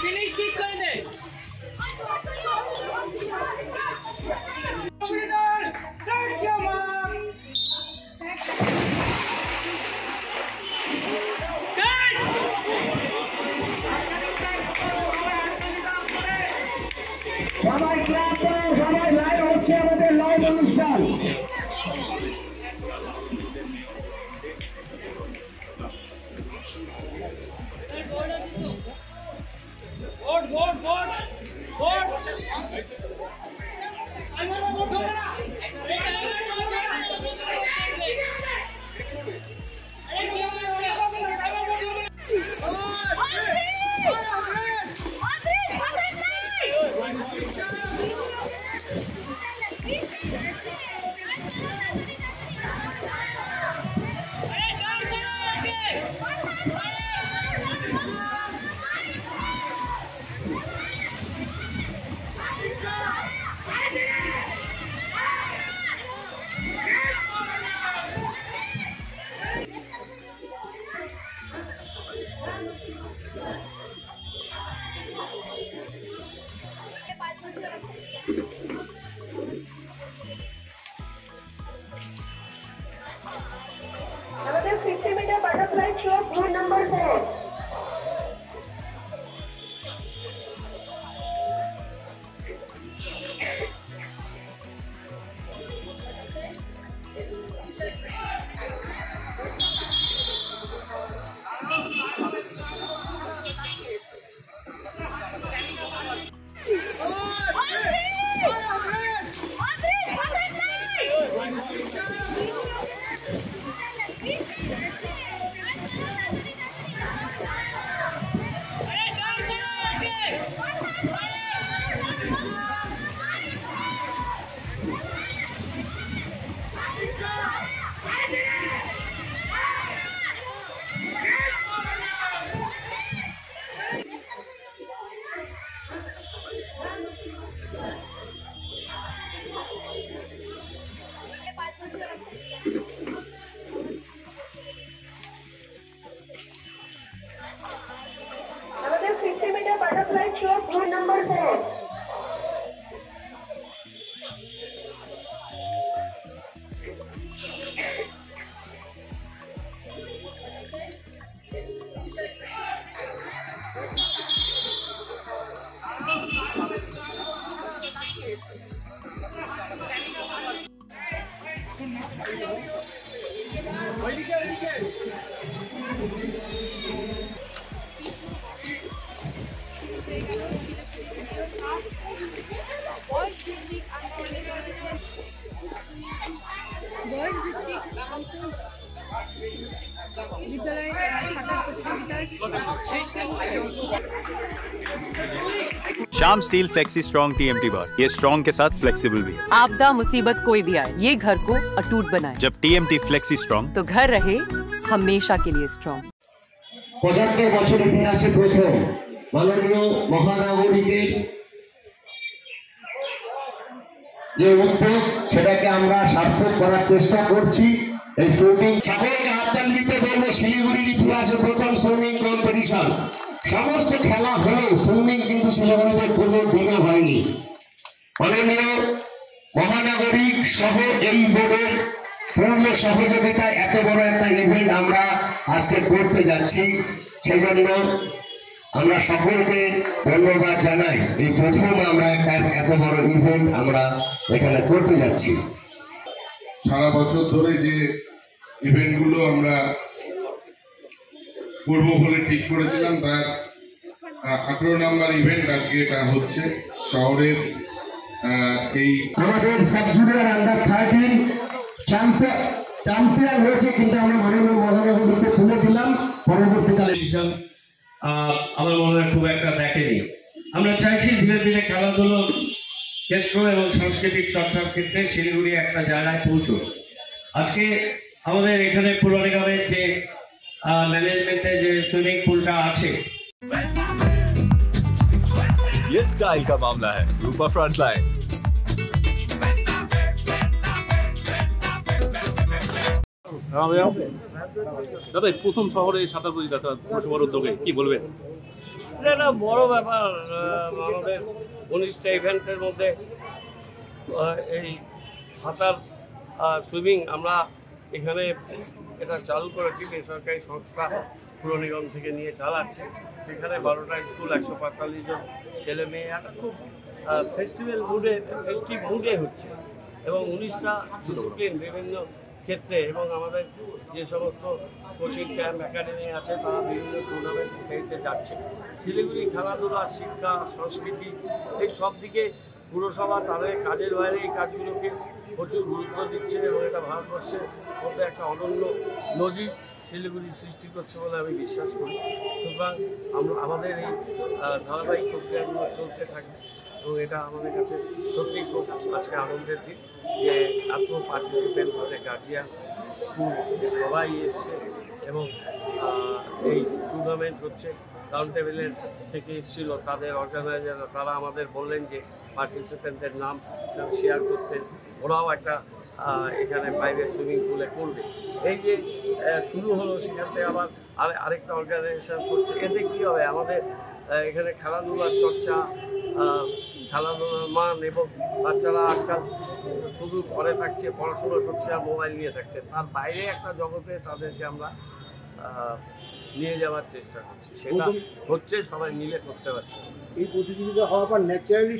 Finish it कर दे। সবাই club করো, সবাই লাইভ হচ্ছে আমাদের লাইভ অনুষ্ঠান। আমাদের 50 meter butterfly throw group number 4। আমাদের 50 meter butterfly throw group number 4। Shyam steel flexi strong TMT bar, ये स्ट्रॉन्ग के साथ फ्लेक्सिबल भी है। आपदा मुसीबत कोई भी आए, ये घर को अटूट बनाए। जब टीएमटी फ्लेक्सी स्ट्रॉन्ग तो घर रहे हमेशा के लिए स्ट्रॉन्ग। 75 বছর ইতিহাসে প্রথম মাননীয় মহানগরীদের যে উদ্যোগ সেটাকে আমরা সার্থক করার চেষ্টা করছি। এই সুইমিং সকলকে হাততালি দিতে বলবো। শিলিগুড়ির ইতিহাসে প্রথম সুইমিং কম্পিটিশন। সমস্ত খেলা হলেও সুইমিং কিন্তু শিলিগুড়িতে কোনো দিনও হয়নি। মাননীয় মহানগরিক সহ এই বোর্ডের পূর্ণ সহযোগিতায় এত বড় একটা ইভেন্ট আমরা আজকে করতে যাচ্ছি। সেই জন্য আমরা সকলকে ধন্যবাদ জানাই। এই প্রথম আমরা এত বড় ইভেন্ট আমরা এখানে করতে যাচ্ছি। সারা বছর ধরে যে ইভেন্টগুলো আমরা করব বলে ঠিক করেছিলাম তার 18 নম্বর ইভেন্ট আজকে এটা হচ্ছে শহরের এই আমাদের সাব জুনিয়র আন্ডার 13 চ্যাম্পিয়ন হয়েছে, কিন্তু আমরা মাননীয় মহানগরীকে তুলে দিলাম। পরবর্তীকালে আমার মনে হয় খুব একটা দেখেনি। আমরা চাইছি ধীরে ধীরে খেলাধুলো ক্ষেত্র এবং সাংস্কৃতিক চর্চার ক্ষেত্রে শিলিগুড়ি একটা জায়গায় পৌঁছল। আজকে আমাদের এখানে পুর নিগমের যে ম্যানেজমেন্টে যে সুইমিং পুলটা আছে, ये स्टाइल का मामला है। रूपा फ्रंटलाइन। দাদা প্রথম শহরে সাঁতার প্রতিযোগিতা পৌরসভার উদ্যোগে কি বলবেন? এটা একটা বড় ব্যাপার। আমাদের 19টা ইভেন্টের মধ্যে এই সাঁতার সুইমিং আমরা এখানে এটা চালু করেছি, বেসরকারি সংস্থা পুর নিগম থেকে নিয়ে চালাচ্ছে। সেখানে 12টা স্কুল, 145 জন ছেলে মেয়ে, একটা খুব ফেস্টিভ মুডে হচ্ছে এবং 19টা ডিসিপ্লিন বিভিন্ন ক্ষেত্রে এবং আমাদের যে সমস্ত কোচিং ক্যাম্প একাডেমি আছে তারা বিভিন্ন টুর্নামেন্ট খেলতে যাচ্ছে। শিলিগুড়ি খেলাধুলা, শিক্ষা, সংস্কৃতি এই সব দিকে পুরসভা তাদের কাজের বাইরে এই কাজগুলোকে প্রচুর গুরুত্ব দিচ্ছে এবং এটা ভারতবর্ষের মধ্যে একটা অনন্য নজির শিলিগুড়ি সৃষ্টি করছে বলে আমি বিশ্বাস করি। সুতরাং আমাদের এই ধারাবাহিক প্রক্রিয়াগুলো চলতে থাকবে এবং এটা আমাদের কাছে সত্যি খুব আজকে আনন্দের দিন যে এত পার্টিসিপেন্ট হবে, গার্জিয়ান, স্কুল সবাই এসছে এবং এই টুর্নামেন্ট হচ্ছে। রাউন্ড টেবিলের থেকে এসেছিল তাদের অর্গানাইজাররা, তারা আমাদের বললেন যে পার্টিসিপেন্টদের নাম শেয়ার করতে, ওরাও একটা এখানে প্রাইভেট সুইমিং পুলে করবে। এই যে শুরু হলো, সেখান থেকে আবার আরেকটা অর্গানাইজেশন করছে। এতে কী হবে, আমাদের এখানে খেলাধুলার চর্চা, খেলাধুলার মান এবং বাচ্চারা আজকাল শুধু ঘরে থাকছে, পড়াশোনা করছে আর মোবাইল নিয়ে থাকছে, তার বাইরে একটা জগতে তাদেরকে আমরা নিয়ে যাওয়ার চেষ্টা করছি। সেটা হচ্ছে, সবাই মিলে করতে পারছে। এই প্রতিযোগিতা হওয়ার পর ন্যাচারালি